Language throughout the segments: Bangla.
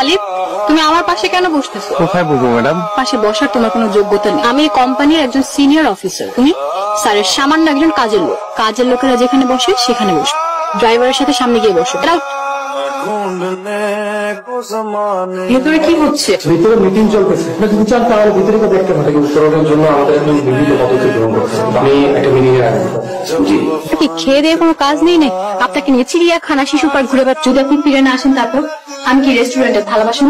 খালিদ, তুমি আমার পাশে কেন বসতেছো? কোথায় বসবো ম্যাডাম? পাশে বসার তোমার কোনো যোগ্যতা নেই। আমি এই কোম্পানির একজন সিনিয়র অফিসার, তুমি স্যারের সামান্য একজন কাজের লোক। কাজের লোকেরা যেখানে বসে সেখানে বসো। ড্রাইভারের সাথে সামনে গিয়ে বসো। ভেতরে কি হচ্ছে? ভিতরে মিটিং চলতেছে। যদি চান তাহলে ভিতরে দেখতে পারেন। উত্তরণের জন্য আমাদের এখন বিভিন্ন পদ্ধতি গ্রহণ করতে হবে। আমি একটা মিটিং এর আগে জি কি খেয়ে দিয়ে কোনো কাজ নেই না? আপনাকে নিয়ে চিড়িয়াখানা, শিশু পার্ক ঘুরে বেড়াতে যদি আপনি ফিরে না আসেন, তারপর আমি কি রেস্টুরেন্টে থালা বাসন?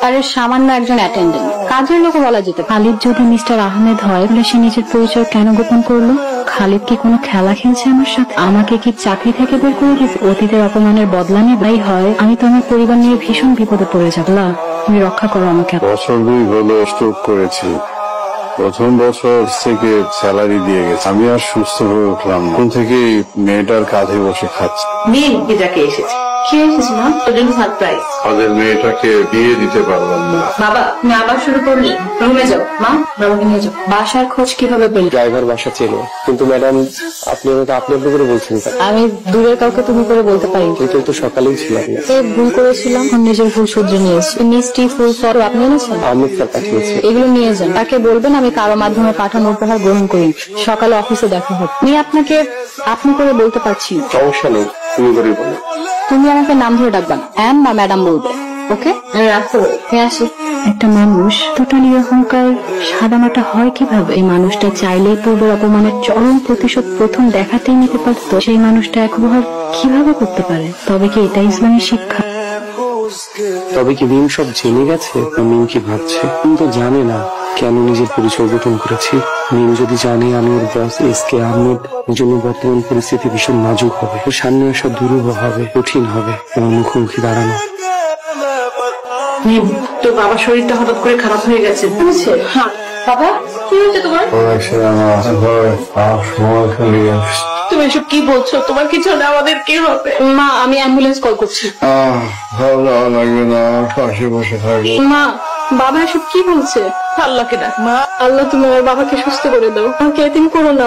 আরে সামান্য একজন অ্যাটেন্ডেন্ট, কাজের লোক বলা যেতে। খালিদ যদি মিস্টার আহমেদ হয় তাহলে সে নিজের পরিচয় কেন গোপন করলো? খালিদ কি কোনো খেলা খেলছে আমার সাথে? আমাকে কি চাকরি থেকে বের করে দিতে? অতীতের অপমানের বদলা নিয়ে হয় আমি তো আমার পরিবার নিয়ে ভীষণ বিপদে পড়ে যাব। তুমি রক্ষা করো আমাকে। বছর 2 হলো স্ট্রোক করেছি। প্রথম বছর থেকে স্যালারি দিয়ে গেছে, আমি আর সুস্থ হয়ে উঠলাম না। তখন থেকে মেয়েটার কাঁধে বসে খাচ্ছে। মেয়ে যাকে এসেছে, কে এসেছে না? তোর জন্য সারপ্রাইজ। আমাদের মেয়েটাকে বিয়ে দিতে পারলাম না। বাবা, তুমি আবার শুরু করলি? রুমে যাও। মা, বাবাকে নিয়ে যাও। বাসার খোঁজ কিভাবে পেলি? ড্রাইভার বাসা ছিল, কিন্তু ম্যাডাম আপনি আমাকে আপনি করে বলছেন। আমি দূরের কাউকে তুমি করে বলতে পারি। কিন্তু তো সকালেই ছিলাম। ভুল করেছিলাম, নিজের ভুল শুধরে নিয়েছি। মিষ্টি, ফুল, ফল আপনি এনেছেন? আহমেদ স্যার পাঠিয়েছে। এগুলো নিয়ে যান। তাকে বলবেন আমি কারো মাধ্যমে পাঠানো উপহার গ্রহণ করি। সকালে অফিসে দেখা হবে। আমি আপনাকে আপনি করে বলতে পারছি। সমস্যা নেই, তুমি করে বলো। তুমি আমাকে নাম ধরে ডাকবা না, ম্যাম বা ম্যাডাম বলবে। ওকে, রাখো। হ্যাঁ, আসি। একটা মানুষ টোটালি অহংকার সাদামাটা হয় কিভাবে? এই মানুষটা চাইলেই পূর্বের অপমানের চরম প্রতিশোধ প্রথম দেখাতেই নিতে পারতো। সেই মানুষটা একবার কিভাবে করতে পারে? তবে কি এটাই ইসলামের শিক্ষা? তবে কি মিম সব জেনে গেছে? মিম কি ভাবছে? মিম তো জানে না কেন নিজের পরিচয় গোপন করেছি। মিম যদি জানে আমি ওর বস এসকে আহমেদ, ওর জন্য বর্তমান পরিস্থিতি ভীষণ নাজুক হবে। ওর সামনে আসা দুরূহ হবে, কঠিন হবে আমার মুখোমুখি দাঁড়ানো। তোর বাবার শরীরটা হঠাৎ করে খারাপ হয়ে গেছে। হ্যাঁ বাবা, কি হয়েছে তোমার? তুমি এসব কি বলছো? তোমার কিছু হলে আমাদের কি হবে? মা, আমি অ্যাম্বুলেন্স কল করছি। লাগবে না, পাশে বসে থাকবে। মা, বাবা এসব কি বলছে? আল্লাহকে ডাক। মা, আল্লাহ তুমি আমার বাবাকে সুস্থ করে দাও। আমাকে এতিম করো না।